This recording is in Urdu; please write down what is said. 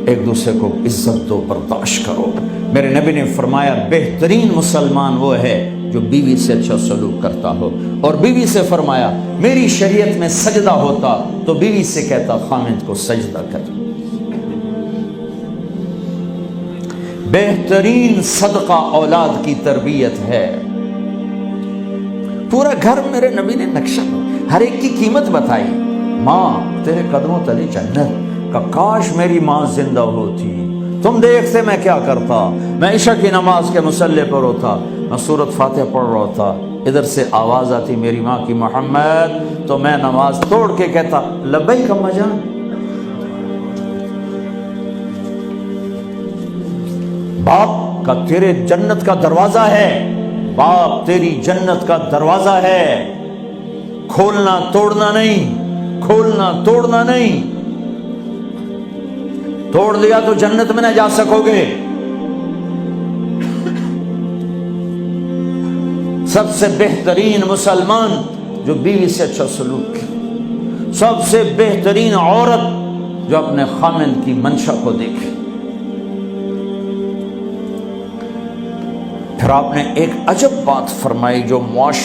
ایک دوسرے کو عزت دو، برداشت کرو۔ میرے نبی نے فرمایا بہترین مسلمان وہ ہے جو بیوی سے اچھا سلوک کرتا ہو، اور بیوی سے فرمایا میری شریعت میں سجدہ ہوتا تو بیوی سے کہتا خامند کو سجدہ کر۔ بہترین صدقہ اولاد کی تربیت ہے۔ پورا گھر میرے نبی نے نقشہ، ہر ایک کی قیمت بتائی۔ ماں تیرے قدموں تلے جنت، کا کاش میری ماں زندہ ہوتی، تم دیکھتے میں کیا کرتا، میں عشاء کی نماز کے مصلی پر ہوتا، میں سورۃ فاتحہ پڑھ رہا ہوتا، ادھر سے آواز آتی میری ماں کی محمد، تو میں نماز توڑ کے کہتا لبیک اماں جان۔ باپ کا تیرے جنت کا دروازہ ہے، باپ تیری جنت کا دروازہ ہے، کھولنا توڑنا نہیں، کھولنا توڑنا نہیں، توڑ لیا تو جنت میں نہ جا سکو گے۔ سب سے بہترین مسلمان جو بیوی سے اچھا سلوک کرے، سب سے بہترین عورت جو اپنے خامند کی منشا کو دیکھے۔ پھر آپ نے ایک عجب بات فرمائی جو معاشرے